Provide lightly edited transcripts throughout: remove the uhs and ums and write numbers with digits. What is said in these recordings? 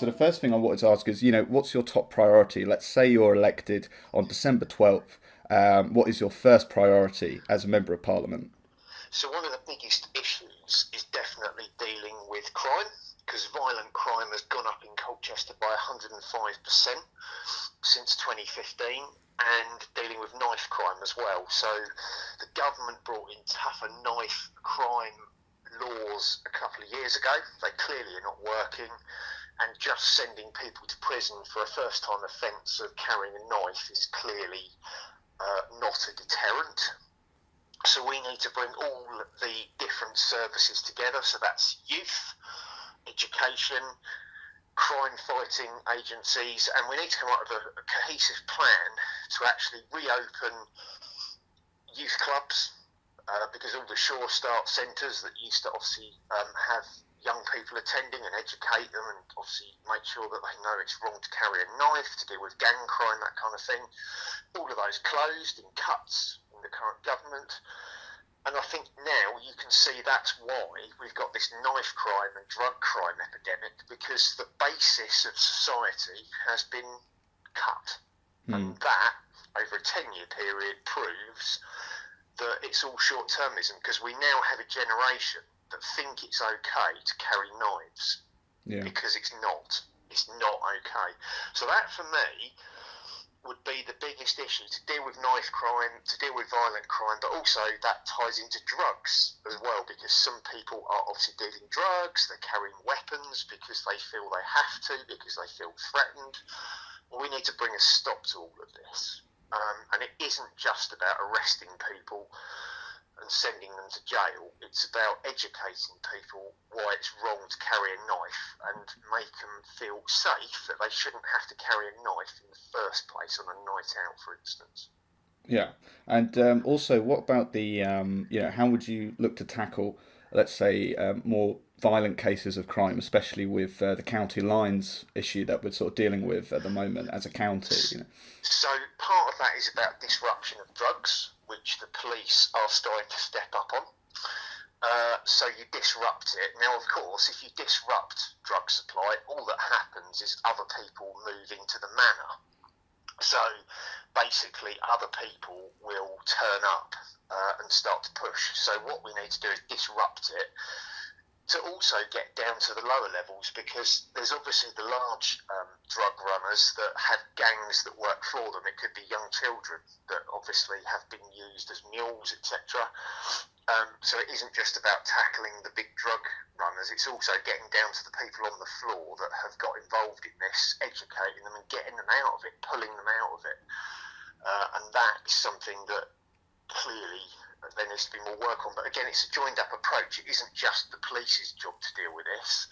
So the first thing I wanted to ask is, what's your top priority? Let's say you're elected on December 12th. What is your first priority as a member of Parliament? So one of the biggest issues is definitely dealing with crime, because violent crime has gone up in Colchester by 105% since 2015, and dealing with knife crime as well. So the government brought in tougher knife crime laws a couple of years ago. They clearly are not working, and just sending people to prison for a first time offence of carrying a knife is clearly not a deterrent. So we need to bring all the different services together. So that's youth, education, crime fighting agencies, and we need to come up with a cohesive plan to actually reopen youth clubs, because all the Sure Start centres that used to obviously have young people attending and educate them and obviously make sure that they know it's wrong to carry a knife, to deal with gang crime, that kind of thing. All of those closed in cuts in the current government. And I think now you can see that's why we've got this knife crime and drug crime epidemic, because the basis of society has been cut. And that, over a 10-year period, proves that it's all short-termism, because we now have a generation that think it's okay to carry knives, because it's not. It's not okay. So that, for me, would be the biggest issue, to deal with knife crime, to deal with violent crime, but also that ties into drugs as well, because some people are obviously dealing drugs, they're carrying weapons because they feel they have to, because they feel threatened. Well, we need to bring a stop to all of this. And it isn't just about arresting people and sending them to jail. It's about educating people why it's wrong to carry a knife, and make them feel safe that they shouldn't have to carry a knife in the first place on a night out, for instance. Yeah, and also, what about how would you look to tackle, let's say, more violent cases of crime, especially with the county lines issue that we're sort of dealing with at the moment as a county? So part of that is about disruption of drugs, which the police are starting to step up on. So you disrupt it. Now, of course, if you disrupt drug supply, all that happens is other people move into the manor. So basically, other people will turn up and start to push. So what we need to do is disrupt it, to also get down to the lower levels, because there's obviously the large drug runners that have gangs that work for them. It could be young children that obviously have been used as mules, etc. So it isn't just about tackling the big drug runners, it's also getting down to the people on the floor that have got involved in this, educating them and getting them out of it, pulling them out of it. And that is something that clearly there needs to be more work on. But again, it's a joined up approach. It isn't just the police's job to deal with this.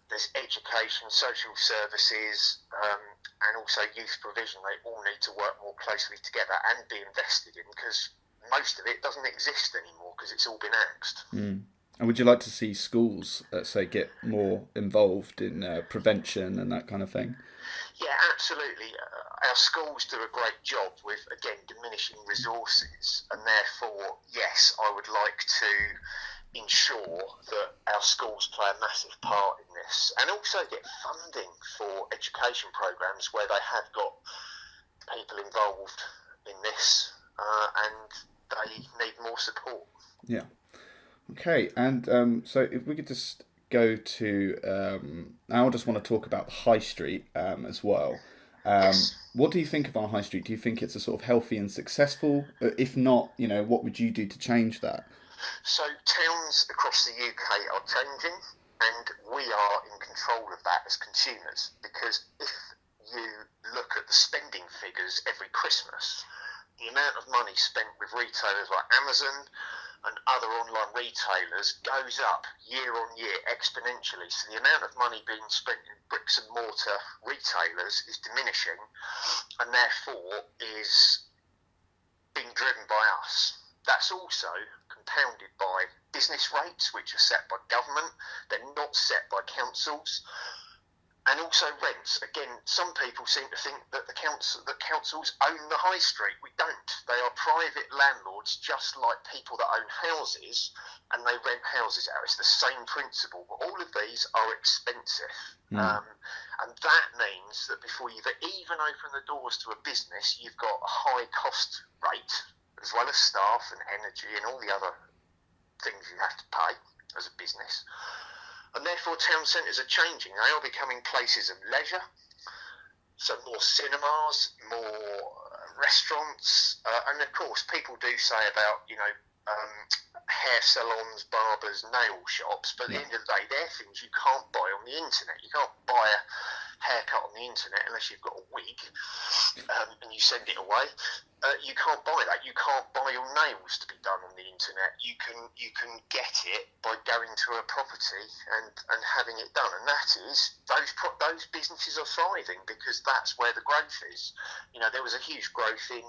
There's education, social services, and also youth provision. They all need to work more closely together and be invested in, because most of it doesn't exist anymore because it's all been axed. And would you like to see schools, let's say, get more involved in prevention and that kind of thing? Yeah, absolutely. Our schools do a great job with, again, diminishing resources, and therefore, yes, I would like to ensure that our schools play a massive part in this, and also get funding for education programs where they have got people involved in this, and they need more support. Yeah. Okay, and so if we could just go to, now I just want to talk about the high street as well. Yes. What do you think of our high street? Do you think it's a sort of healthy and successful? If not, what would you do to change that? So towns across the UK are changing, and we are in control of that as consumers, because if you look at the spending figures every Christmas, the amount of money spent with retailers like Amazon and other online retailers goes up year on year exponentially. So the amount of money being spent in bricks and mortar retailers is diminishing, and therefore is being driven by us. That's also compounded by business rates, which are set by government. They're not set by councils. And also rents. Again, some people seem to think that the councils own the high street. We don't. They are private landlords, just like people that own houses, and they rent houses out. It's the same principle. But all of these are expensive. And that means that before you've even opened the doors to a business, you've got a high cost rate, as well as staff and energy and all the other things you have to pay as a business. And therefore town centres are changing. They are becoming places of leisure. So more cinemas, more restaurants. And of course, people do say about, hair salons, barbers, nail shops. But at the end of the day, they're things you can't buy on the internet. You can't buy a haircut on the internet unless you've got a wig and you send it away. You can't buy that. You can't buy your nails to be done on the internet. You can get it by going to a property and having it done. And that is, those businesses are thriving because that's where the growth is. There was a huge growth in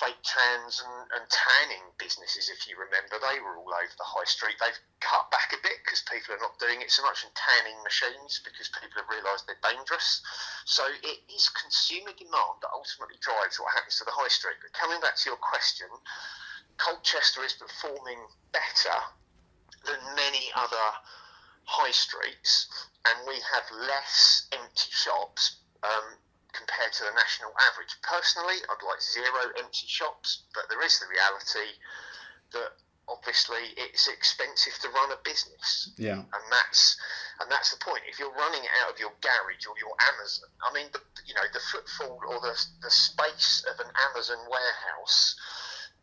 fake tans and tanning businesses, if you remember. They were all over the high street. They've cut back a bit because people are not doing it so much, and tanning machines because people have realised they're dangerous. So it is consumer demand that ultimately drives what happens to the high street. But coming back to your question, Colchester is performing better than many other high streets, and we have less empty shops compared to the national average. Personally, I'd like 0 empty shops, but there is the reality that obviously it's expensive to run a business. Yeah. And that's the point. If you're running it out of your garage or your Amazon, I mean, the footfall or the space of an Amazon warehouse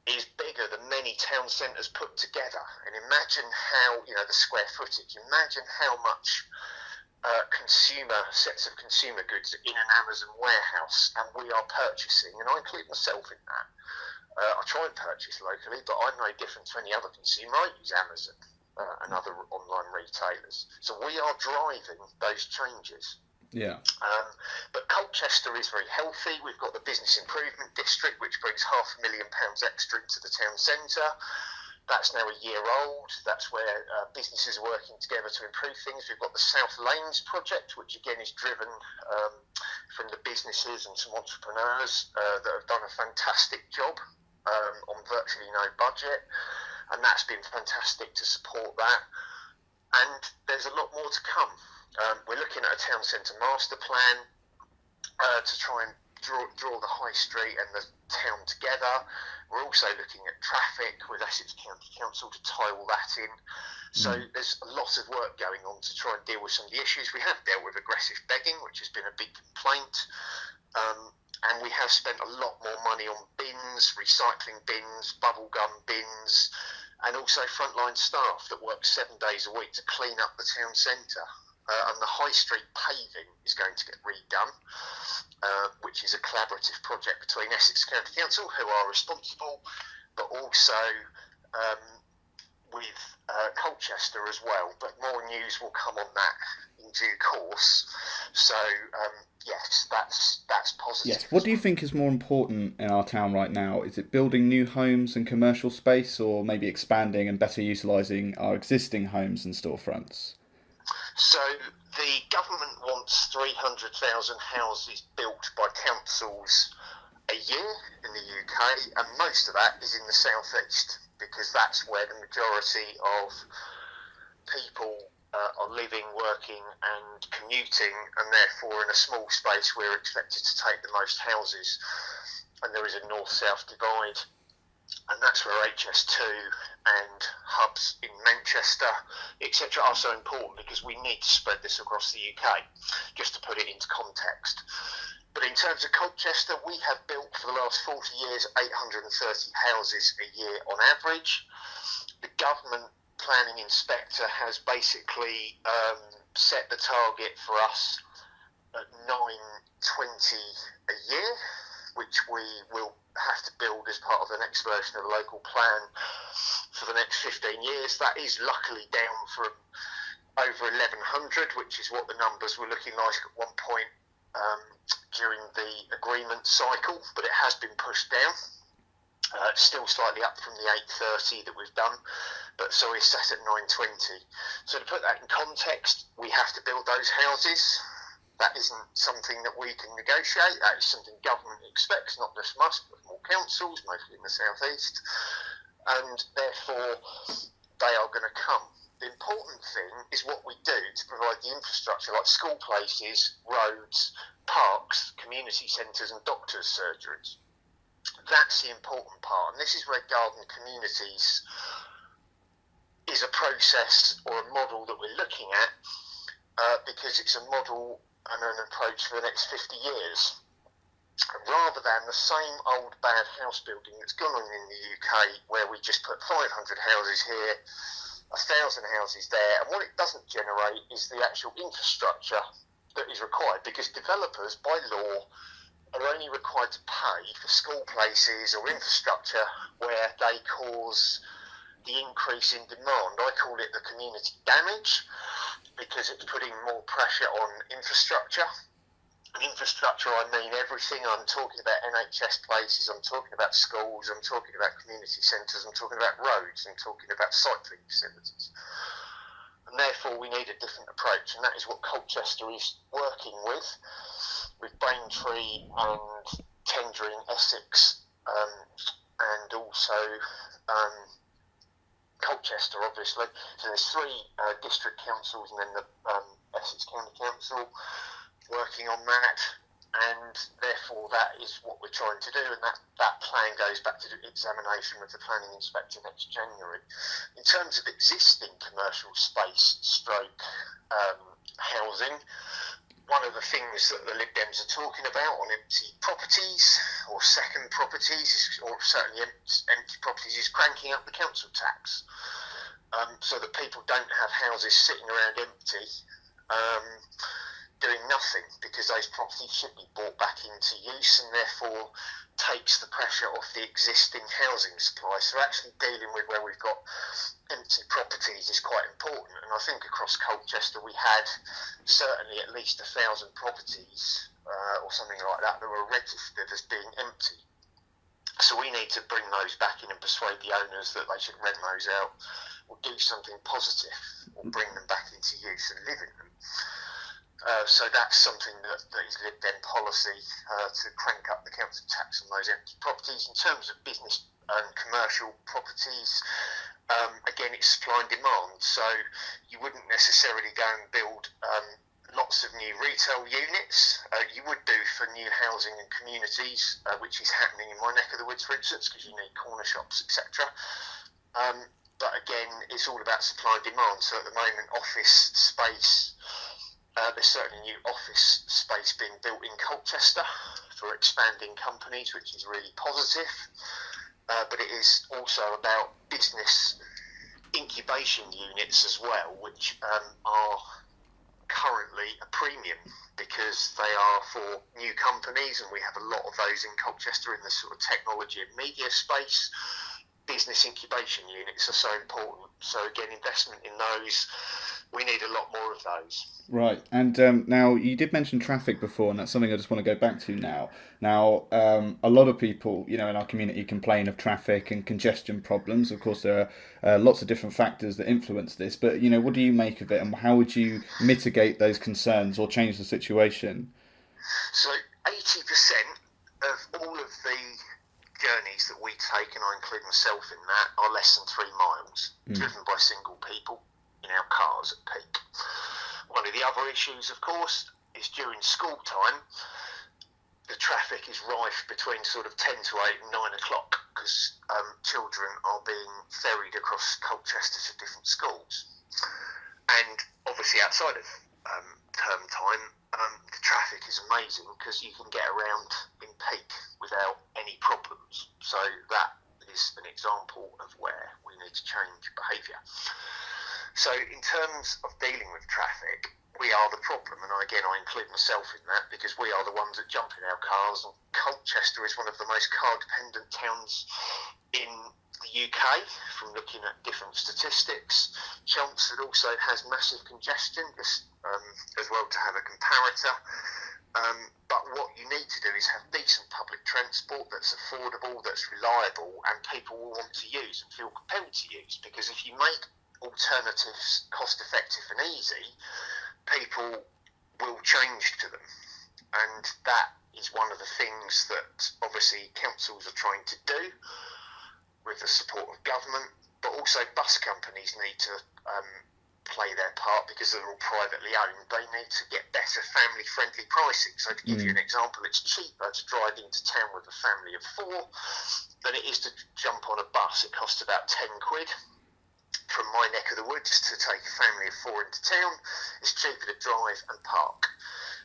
is bigger than many town centres put together. And imagine how, the square footage, imagine how much sets of consumer goods in an Amazon warehouse, and we are purchasing, and I include myself in that. I try and purchase locally, but I'm no different to any other consumer. I use Amazon and other online retailers. So we are driving those changes. Yeah. But Colchester is very healthy. We've got the Business Improvement District, which brings £500,000 extra into the town centre. That's now a year old. That's where businesses are working together to improve things. We've got the South Lanes project, which again is driven from the businesses and some entrepreneurs that have done a fantastic job on virtually no budget. And that's been fantastic to support that. And there's a lot more to come. We're looking at a town centre master plan to try and draw the high street and the town together. We're also looking at traffic with Essex County Council to tie all that in. So there's a lot of work going on to try and deal with some of the issues. We have dealt with aggressive begging, which has been a big complaint. And we have spent a lot more money on bins, recycling bins, bubble gum bins, and also frontline staff that work 7 days a week to clean up the town centre. And the high street paving is going to get redone, which is a collaborative project between Essex County Council, who are responsible, but also with Colchester as well. But more news will come on that in due course. So yes, that's positive. Yes. What do you think is more important in our town right now? Is it building new homes and commercial space, or maybe expanding and better utilising our existing homes and storefronts? So the government wants 300,000 houses built by councils a year in the UK, and most of that is in the southeast, because that's where the majority of people are living, working and commuting, and therefore in a small space we're expected to take the most houses. And there is a north-south divide, and that's where HS2 and hubs in Manchester, etc. are so important, because we need to spread this across the UK, just to put it into context. But in terms of Colchester, we have built for the last 40 years 830 houses a year on average. The government planning inspector has basically set the target for us at 920 a year, which we will have to build as part of the next version of the local plan for the next 15 years. That is luckily down from over 1,100, which is what the numbers were looking like at one point during the agreement cycle, but it has been pushed down. Still slightly up from the 830 that we've done. but so we're set at 9:20. So to put that in context, we have to build those houses. That isn't something that we can negotiate. That is something government expects, not just us, but from all councils, mostly in the southeast, and therefore they are going to come. The important thing is what we do to provide the infrastructure, like school places, roads, parks, community centres and doctors' surgeries. That's the important part, and this is where garden communities is a process or a model that we're looking at, because it's a model and an approach for the next 50 years. Rather than the same old bad house building that's gone on in the UK, where we just put 500 houses here, 1,000 houses there, and what it doesn't generate is the actual infrastructure that is required, because developers, by law, are only required to pay for school places or infrastructure where they cause the increase in demand. I call it the community damage, because it's putting more pressure on infrastructure. And infrastructure, I mean everything. I'm talking about NHS places, I'm talking about schools, I'm talking about community centres, I'm talking about roads, I'm talking about cycling facilities. And therefore we need a different approach, and that is what Colchester is working with Braintree and tendering Essex, and also Colchester, obviously. So there's 3 district councils and then the Essex County Council working on that, and therefore that is what we're trying to do, and that plan goes back to the examination with the planning inspector next January. In terms of existing commercial space stroke housing, one of the things that the Lib Dems are talking about on empty properties or second properties, or certainly empty properties, is cranking up the council tax, so that people don't have houses sitting around empty, doing nothing, because those properties should be brought back into use, and therefore takes the pressure off the existing housing supply. So actually dealing with where we've got empty properties is quite important, and I think across Colchester we had certainly at least 1,000 properties or something like that were registered as being empty. So we need to bring those back in and persuade the owners that they should rent those out or do something positive or bring them back into use and live in them. So that's something that is Lib Dem policy, to crank up the council tax on those empty properties. In terms of business and commercial properties, again, it's supply and demand. So you wouldn't necessarily go and build lots of new retail units. You would do for new housing and communities, which is happening in my neck of the woods, for instance, because you need corner shops, etc. But again, it's all about supply and demand. So at the moment, office space, there's certainly new office space being built in Colchester for expanding companies, which is really positive. But it is also about business incubation units as well, which are currently a premium, because they are for new companies, and we have a lot of those in Colchester in the sort of technology and media space. Business incubation units are so important. So again, investment in those, we need a lot more of those. Right, and now you did mention traffic before, and that's something I just want to go back to now. Now, a lot of people, in our community complain of traffic and congestion problems. Of course, there are lots of different factors that influence this, but, what do you make of it, and how would you mitigate those concerns or change the situation? So 80% of all of the journeys that we take, and I include myself in that, are less than 3 miles, driven by single people in our cars at peak. One of the other issues, of course, is during school time, the traffic is rife between sort of 10 to 8 and 9 o'clock, because children are being ferried across Colchester to different schools. And obviously outside of term time, the traffic is amazing, because you can get around in peak without any problems. So that is an example of where we need to change behaviour. So in terms of dealing with traffic, we are the problem, and again I include myself in that, because we are the ones that jump in our cars, and Colchester is one of the most car dependent towns in the UK, from looking at different statistics. Chelmsford also has massive congestion, just as well to have a comparator. But what you need to do is have decent public transport that's affordable, that's reliable, and people will want to use and feel compelled to use. Because if you make alternatives cost-effective and easy, people will change to them. And that is one of the things that obviously councils are trying to do with the support of government, but also bus companies need to play their part because they're all privately owned. They need to get better family-friendly pricing. So to give you an example, it's cheaper to drive into town with a family of 4 than it is to jump on a bus. It costs about 10 quid. From my neck of the woods to take a family of 4 into town, it's cheaper to drive and park.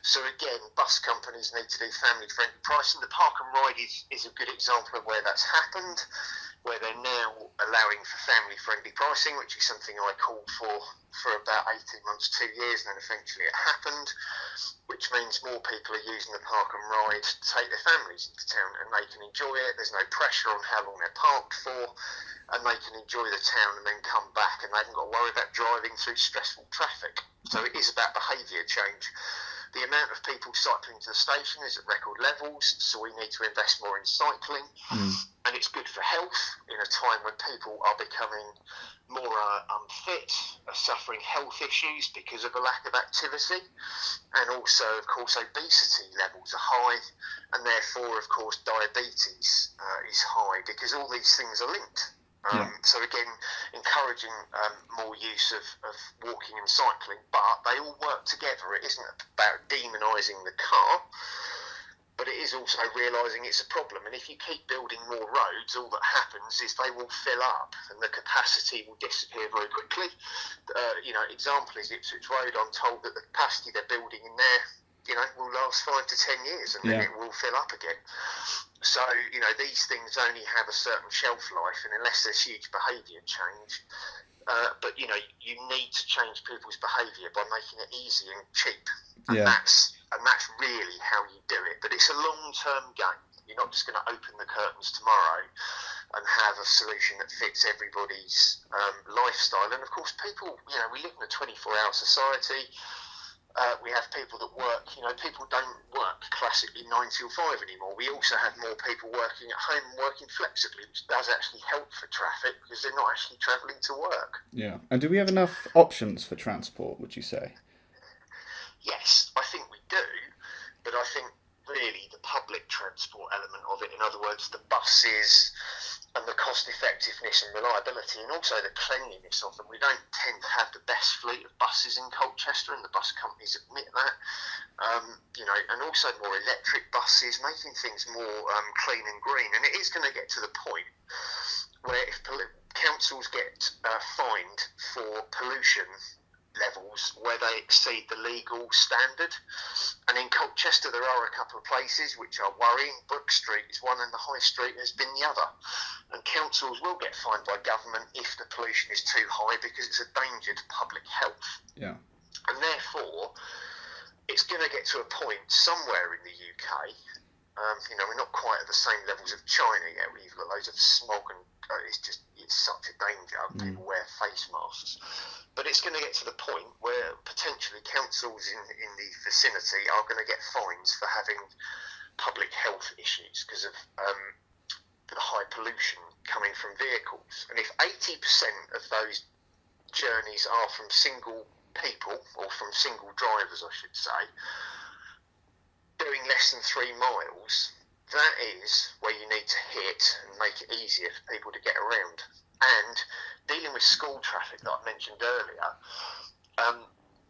So again, bus companies need to do family-friendly pricing. The park and ride is a good example of where that's happened, where they're now allowing for family-friendly pricing, which is something I called for about 18 months, 2 years, and then eventually it happened, which means more people are using the park and ride to take their families into town, and they can enjoy it. There's no pressure on how long they're parked for, and they can enjoy the town and then come back, and they haven't got to worry about driving through stressful traffic. So it is about behaviour change. The amount of people cycling to the station is at record levels, so we need to invest more in cycling. And it's good for health in a time when people are becoming more unfit, are suffering health issues because of a lack of activity. And also, of course, obesity levels are high, and therefore, of course, diabetes is high, because all these things are linked. So again, encouraging more use of walking and cycling, but they all work together. It isn't about demonising the car, but it is also realising it's a problem. And if you keep building more roads, all that happens is they will fill up and the capacity will disappear very quickly. Example is Ipswich Road. I'm told that the capacity they're building in there, will last 5 to 10 years, and then it will fill up again. So, these things only have a certain shelf life, and unless there's huge behaviour change, but you need to change people's behaviour by making it easy and cheap, and that's really how you do it. But it's a long-term game. You're not just going to open the curtains tomorrow and have a solution that fits everybody's lifestyle. And of course, people, we live in a 24-hour society. We have people that work, people don't work classically 9 till 5 anymore. We also have more people working at home and working flexibly, which does actually help for traffic because they're not actually travelling to work. Yeah. And do we have enough options for transport, would you say? Yes, I think we do, but I think really the public transport element of it, in other words, the buses and the cost effectiveness and reliability, and also the cleanliness of them. We don't tend to have the best fleet of buses in Colchester, and the bus companies admit that. And also more electric buses, making things more clean and green. And it is going to get to the point where if councils get fined for pollution levels where they exceed the legal standard, and in Colchester there are a couple of places which are worrying. Brook Street is one and the High Street has been the other, and councils will get fined by government if the pollution is too high because it's a danger to public health. And therefore it's going to get to a point somewhere in the UK, we're not quite at the same levels of China yet, where you've got loads of smog and it's such a danger. People wear face masks. But it's going to get to the point where potentially councils in the vicinity are going to get fines for having public health issues because of the high pollution coming from vehicles. And if 80% of those journeys are from single people, or from single drivers, I should say, doing less than 3 miles, that is where you need to hit and make it easier for people to get around. And dealing with school traffic that I mentioned earlier,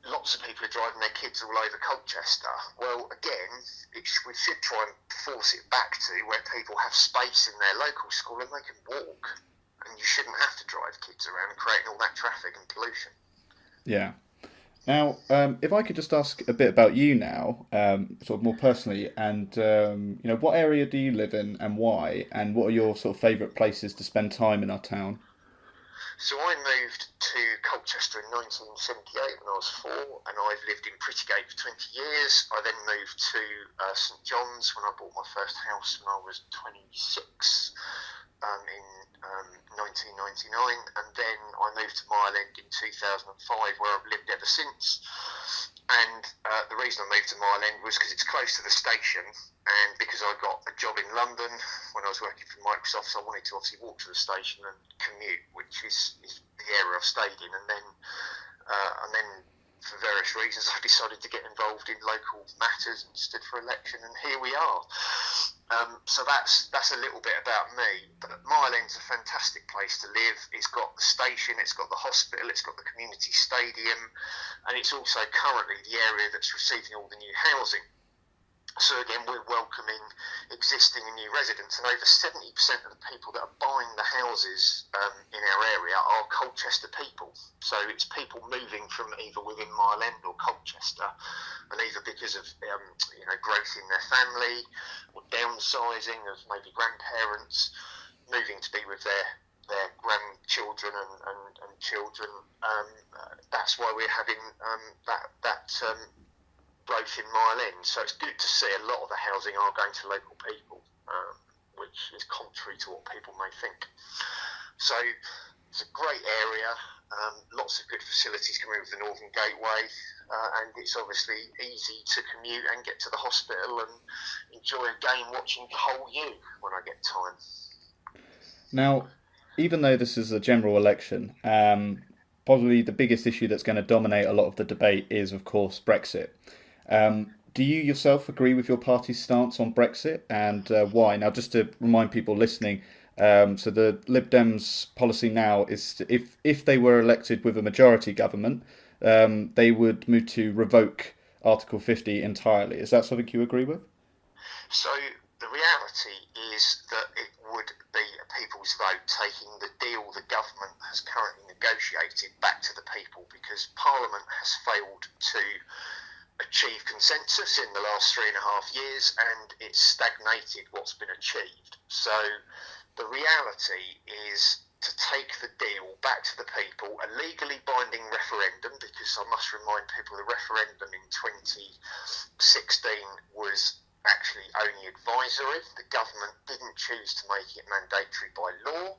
lots of people are driving their kids all over Colchester. Well, again, we should try and force it back to where people have space in their local school and they can walk. And you shouldn't have to drive kids around and creating all that traffic and pollution. Yeah. Now, if I could just ask a bit about you now, sort of more personally, and what area do you live in and why, and what are your sort of favourite places to spend time in our town? So I moved to Colchester in 1978 when I was 4, and I've lived in Prettygate for 20 years. I then moved to St John's when I bought my first house when I was 26 in 1999, and then I moved to Mile End in 2005, where I've lived ever since. And the reason I moved to Mile End was because it's close to the station, and because I got a job in London when I was working for Microsoft, so I wanted to obviously walk to the station and commute, which is the area I've stayed in. And then for various reasons, I decided to get involved in local matters and stood for election, and here we are. So that's a little bit about me. But Mile End's a fantastic place to live. It's got the station, it's got the hospital, it's got the community stadium, and it's also currently the area that's receiving all the new housing. So again, we're welcoming existing and new residents, and over 70% of the people that are buying the houses in our area are Colchester people. So it's people moving from either within Mile End or Colchester, and either because of growth in their family or downsizing of maybe grandparents, moving to be with their grandchildren and children. That's why we're having that growth in Mile End. So it's good to see a lot of the housing are going to local people, which is contrary to what people may think. So it's a great area, lots of good facilities coming with the Northern Gateway, and it's obviously easy to commute and get to the hospital and enjoy a game watching Cole U when I get time. Now, even though this is a general election, probably the biggest issue that's going to dominate a lot of the debate is, of course, Brexit. Do you yourself agree with your party's stance on Brexit, and why? Now, just to remind people listening, so the Lib Dem's policy now is if they were elected with a majority government, they would move to revoke Article 50 entirely. Is that something you agree with? So the reality is that it would be a people's vote, taking the deal the government has currently negotiated back to the people, because Parliament has failed to achieve consensus in the last 3.5 years, and it's stagnated what's been achieved. So the reality is to take the deal back to the people, a legally binding referendum, because I must remind people the referendum in 2016 was actually only advisory. The government didn't choose to make it mandatory by law.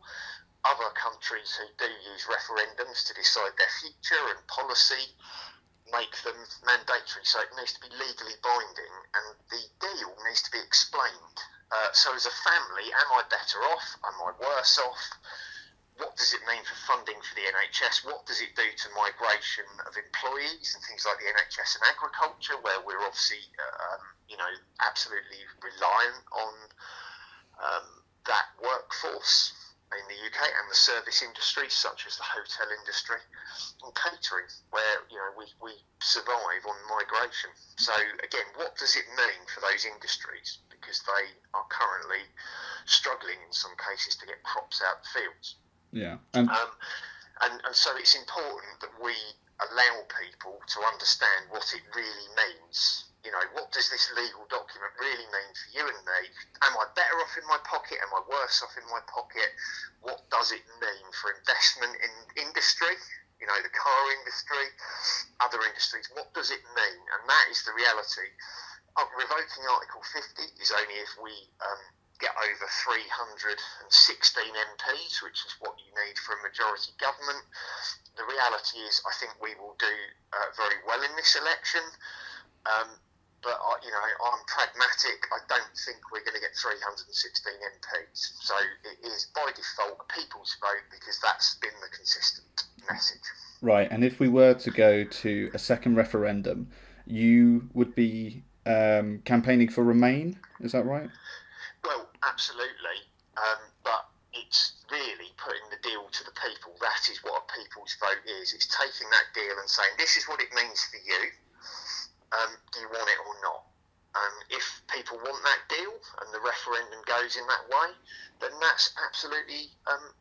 Other countries who do use referendums to decide their future and policy make them mandatory, so it needs to be legally binding, and the deal needs to be explained. So as a family, am I better off? Am I worse off? What does it mean for funding for the NHS? What does it do to migration of employees and things like the NHS and agriculture, where we're obviously absolutely reliant on that workforce in the UK, and the service industry such as the hotel industry and catering, where we survive on migration. So again, what does it mean for those industries, because they are currently struggling in some cases to get crops out the fields. Yeah. And so it's important that we allow people to understand what it really means. What does this legal document really mean for you and me? Am I better off in my pocket? Am I worse off in my pocket? What does it mean for investment in industry? The car industry, other industries. What does it mean? And that is the reality. Revoking Article 50 is only if we get over 316 MPs, which is what you need for a majority government. The reality is, I think we will do very well in this election. But I'm pragmatic. I don't think we're going to get 316 MPs. So it is by default a people's vote, because that's been the consistent message. Right, and if we were to go to a second referendum, you would be campaigning for Remain, is that right? Well, absolutely. But it's really putting the deal to the people. That is what a people's vote is. It's taking that deal and saying, this is what it means for you. Do you want it or not? If people want that deal and the referendum goes in that way, then that's absolutely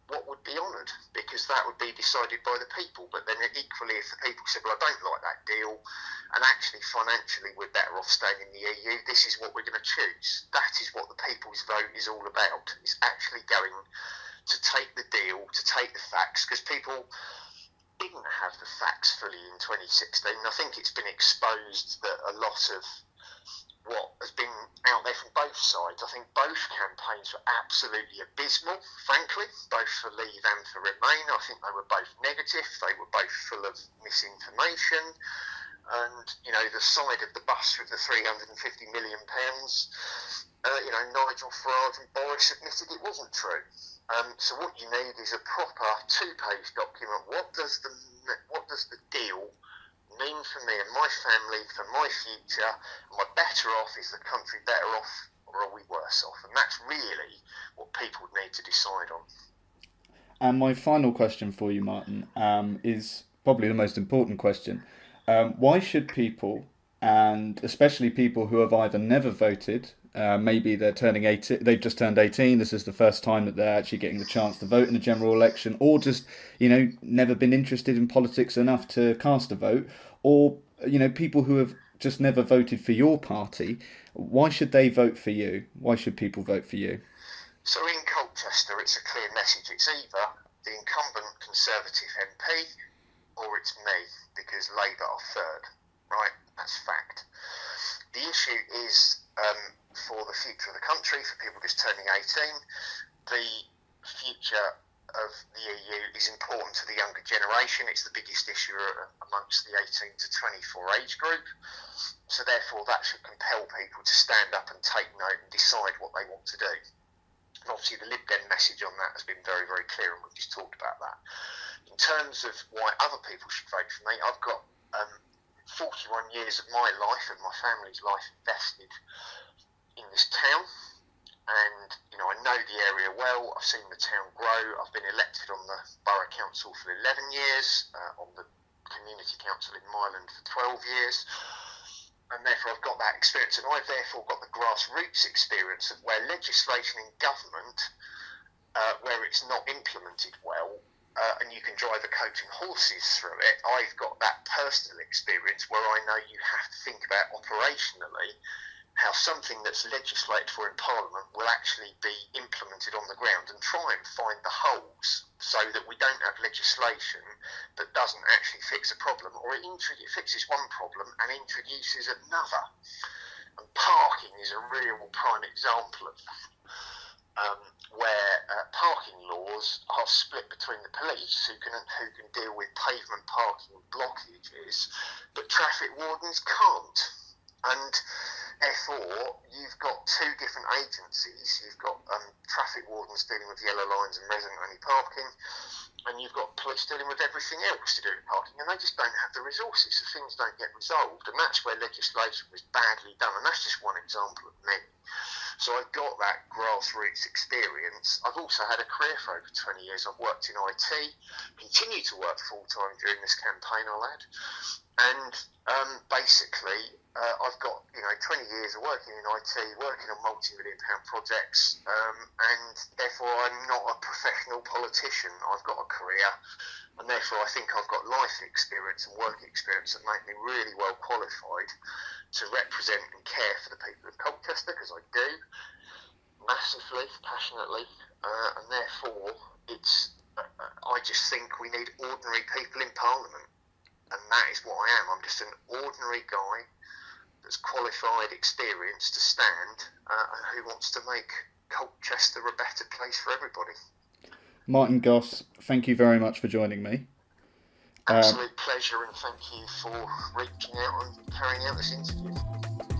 what would be honoured, because that would be decided by the people. But then equally, if the people said, well, I don't like that deal, and actually financially we're better off staying in the EU, this is what we're going to choose. That is what the people's vote is all about. It's actually going to take the deal, to take the facts, because people didn't have the facts fully in 2016. I think it's been exposed that a lot of what has been out there from both sides, I think both campaigns were absolutely abysmal, frankly, both for Leave and for Remain. I think they were both negative, they were both full of misinformation. and the side of the bus with the £350 million. Nigel Farage and Boris admitted it wasn't true. So what you need is a proper 2-page document. What does the deal mean for me and my family, for my future? Am I better off? Is the country better off, or are we worse off? And that's really what people need to decide on. And my final question for you, Martin, is probably the most important question. Why should people, and especially people who have either never voted, maybe they're turning 18, they've just turned 18, this is the first time that they're actually getting the chance to vote in a general election, or just, never been interested in politics enough to cast a vote, or, people who have just never voted for your party, why should they vote for you? Why should people vote for you? So in Colchester, it's a clear message. It's either the incumbent Conservative MP or it's me, because Labour are third, right? That's fact. The issue is for the future of the country, for people just turning 18, the future of the EU is important to the younger generation. It's the biggest issue amongst the 18 to 24 age group. So therefore that should compel people to stand up and take note and decide what they want to do. And obviously the Lib Dem message on that has been very, very clear, and we've just talked about that. In terms of why other people should vote for me, I've got 41 years of my life and my family's life invested in this town, and I know the area well. I've seen the town grow. I've been elected on the Borough Council for 11 years, on the Community Council in Myland for 12 years. And therefore I've got that experience, and I've therefore got the grassroots experience of where legislation in government, where it's not implemented well, and you can drive a coach and horses through it. I've got that personal experience where I know you have to think about operationally how something that's legislated for in Parliament will actually be implemented on the ground, and try and find the holes so that we don't have legislation that doesn't actually fix a problem, or it fixes one problem and introduces another. And parking is a real prime example of that, where parking laws are split between the police, who can deal with pavement parking blockages, but traffic wardens can't. And therefore, you've got two different agencies. You've got traffic wardens dealing with yellow lines and resident-only parking, and you've got police dealing with everything else to do with parking, and they just don't have the resources, so things don't get resolved, and that's where legislation was badly done, and that's just one example of many. So I've got that grassroots experience. I've also had a career for over 20 years. I've worked in IT, continue to work full-time during this campaign, I'll add, and basically I've got 20 years of working in IT, working on multi-million-pound projects, and therefore I'm not a professional politician. I've got a career, and therefore I think I've got life experience and work experience that make me really well qualified to represent and care for the people of Colchester, because I do massively, passionately, and therefore I just think we need ordinary people in Parliament. And that is what I am. I'm just an ordinary guy that's qualified, experienced to stand, and who wants to make Colchester a better place for everybody. Martin Goss, thank you very much for joining me. Absolute pleasure, and thank you for reaching out and carrying out this interview.